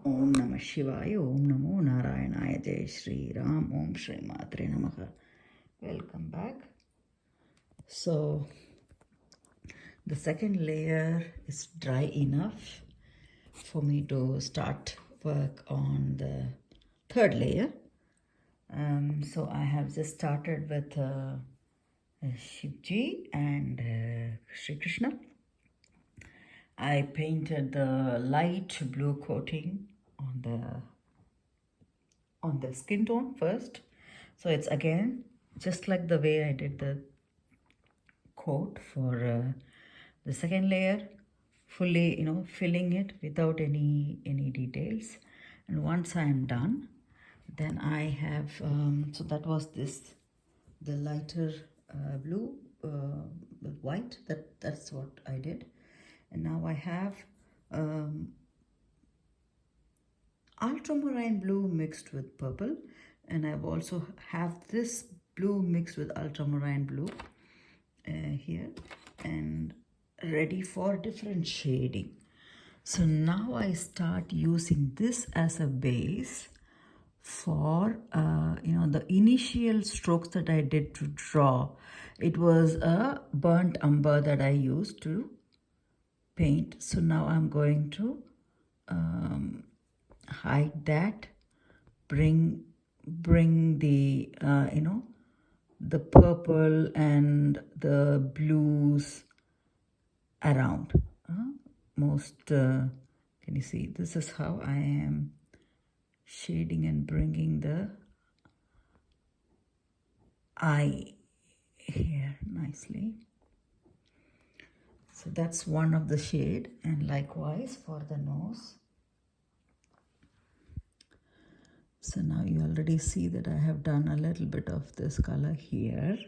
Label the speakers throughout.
Speaker 1: Om Namah Shivaya, Om Namo Narayanaya, Jai Shri Ram, Om Shri Matre Namaha. Welcome back. So, the second layer is dry enough for me to start work on the third layer. So, I have just started with Shivji and Shri Krishna. I painted the light blue coating on the skin tone first. So it's again just like the way I did the coat for the second layer, fully filling it without any details. And once I am done, then I have so that was the lighter blue with white. That's what I did. And now I have ultramarine blue mixed with purple, and I've also have this blue mixed with ultramarine blue here, and ready for different shading. So now I start using this as a base for the initial strokes that I did to draw. It was a burnt umber that I used to paint. So now I'm going to hide that, bring the the purple and the blues around. Can you see? This is how I am shading and bringing the eye here nicely. So that's one of the shade, and likewise for the nose. So now you already see that I have done a little bit of this color here.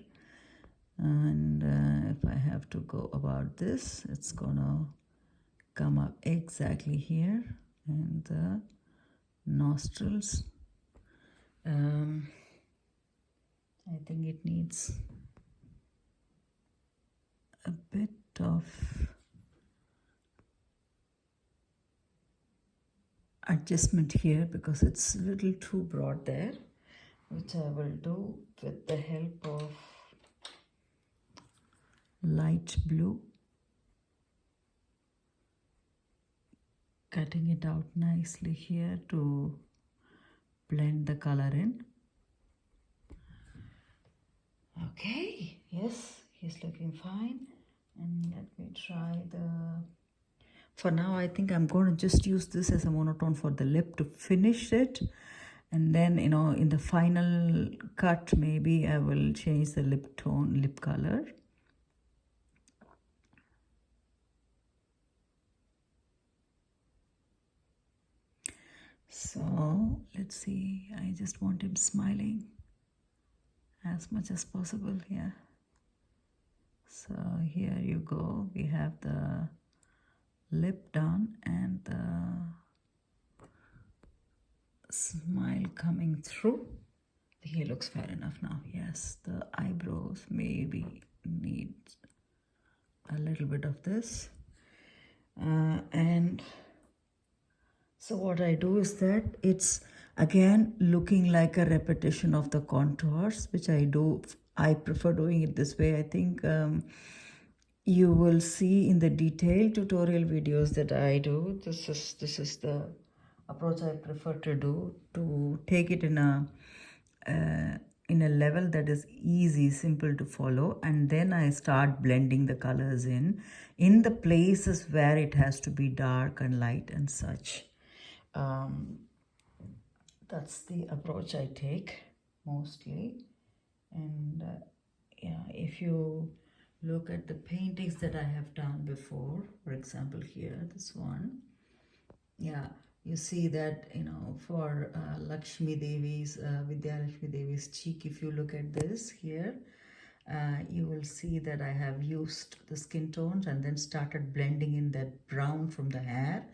Speaker 1: And if I have to go about this, it's gonna come up exactly here. And the nostrils. I think it needs a bit of adjustment here because it's a little too broad there, which I will do with the help of light blue, cutting it out nicely here to blend the color in. Okay, yes, he's looking fine. And let me try for now I think I'm going to just use this as a monotone for the lip to finish it. And then, in the final cut, maybe I will change the lip color. So, let's see. I just want him smiling as much as possible here. So, here you go. We have the lip done and the smile coming through. He looks fair enough now. Yes, the eyebrows maybe need a little bit of this. And so what I do is that it's again looking like a repetition of the contours, which I do. I prefer doing it this way. I think you will see in the detailed tutorial videos that I do. This is the approach I prefer to do, to take it in a level that is easy, simple to follow, and then I start blending the colors in the places where it has to be dark and light and such. That's the approach I take mostly. And yeah, if you look at the paintings that I have done before, for example here, this one, yeah, you see that, for Lakshmi Devi's, Vidya Lakshmi Devi's cheek, if you look at this here, you will see that I have used the skin tones and then started blending in that brown from the hair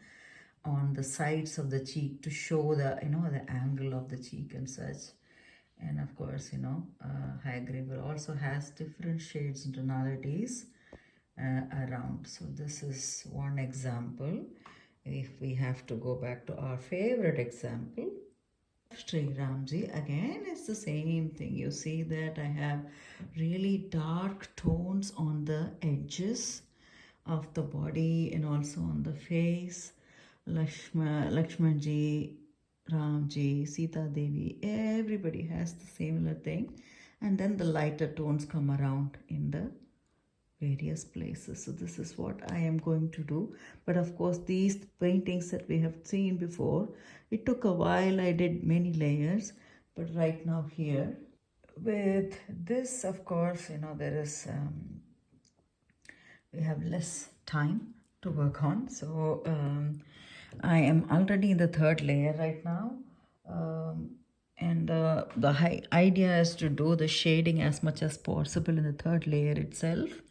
Speaker 1: on the sides of the cheek to show the, the angle of the cheek and such. And of course, Hyagraph also has different shades and tonalities around. So this is one example. if we have to go back to our favorite example, Sri Ramji, again it's the same thing. You see that I have really dark tones on the edges of the body and also on the face. Lakshmanji, Ramji, Sita Devi, everybody has the similar thing. And then the lighter tones come around in the various places. So this is what I am going to do. But of course, these paintings that we have seen before, it took a while. I did many layers. But right now here, with this, of course, there is, we have less time to work on. So I am already in the third layer right now. And the idea is to do the shading as much as possible in the third layer itself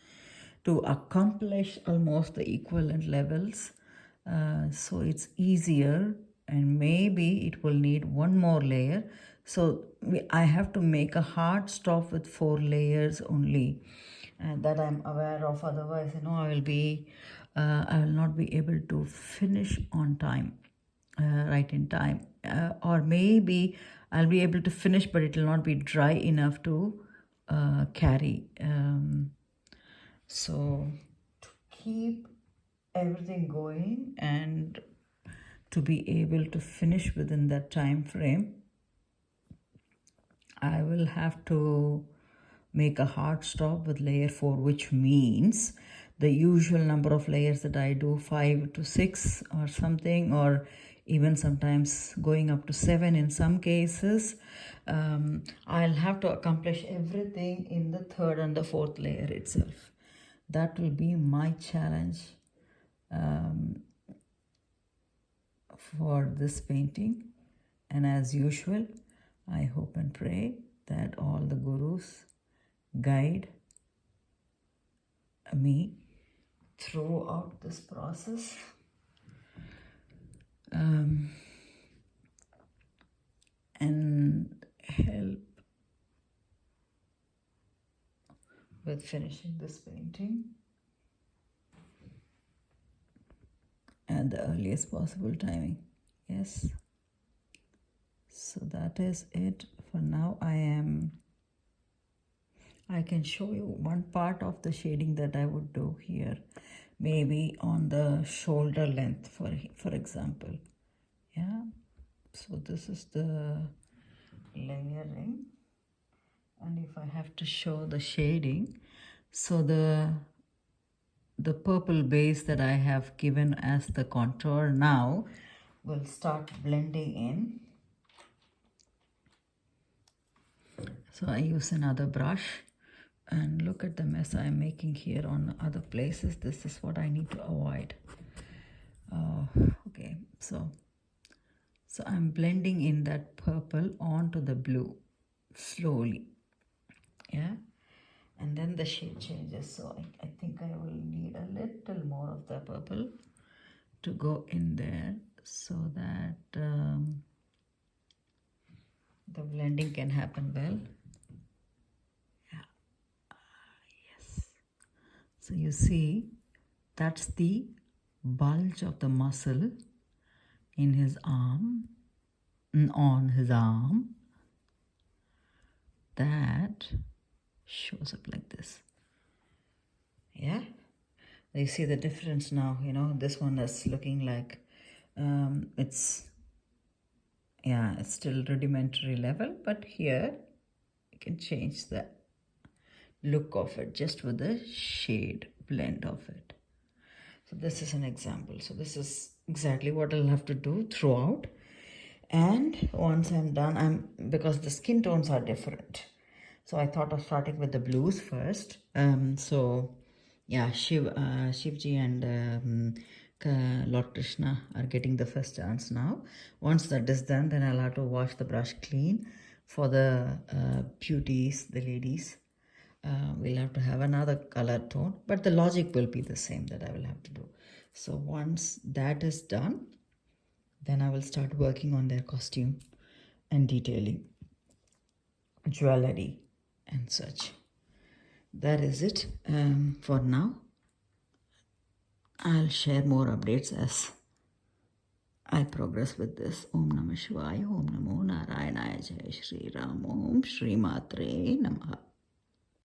Speaker 1: to accomplish almost the equivalent levels. So it's easier, and maybe it will need one more layer. So I have to make a hard stop with 4 layers only, and that I'm aware of. Otherwise, I will not be able to finish on time, right in time. Or maybe I'll be able to finish, but it will not be dry enough to carry. So to keep everything going and to be able to finish within that time frame, I will have to make a hard stop with layer 4, which means the usual number of layers that I do, 5 to 6 or something, or even sometimes going up to 7 in some cases. I'll have to accomplish everything in the 3rd and the 4th layer itself. That will be my challenge for this painting. And as usual, I hope and pray that all the gurus guide me throughout this process. And help with finishing this painting at the earliest possible timing. Yes. So that is it for now. I can show you one part of the shading that I would do here, maybe on the shoulder length, for example. Yeah. So this is the layering, and if I have to show the shading, so the purple base that I have given as the contour now will start blending in. So I use another brush, and look at the mess I'm making here on other places. This is what I need to avoid. Okay, so I'm blending in that purple onto the blue slowly. Yeah, and then the shade changes. So I think I will need a little more of the purple to go in there so that the blending can happen well. Yes. So you see, that's the bulge of the muscle in his arm, on his arm, that shows up like this. Yeah, you see the difference now. This one is looking like it's still rudimentary level, but here you can change the look of it just with the shade blend of it. So this is an example. So this is exactly what I'll have to do throughout. And once I'm done, because the skin tones are different, so I thought of starting with the blues first. So yeah, Shivji and Lord Krishna are getting the first chance now. Once that is done, then I'll have to wash the brush clean for the beauties, the ladies. We'll have to have another color tone, but the logic will be the same that I will have to do. So once that is done, then I will start working on their costume and detailing, jewelry and such. That is it for now. I'll share more updates as I progress with this. Om Namah Shivaya, Om Namo Narayanaya, Jai Shri Ram, Om Shri Matre Namaha.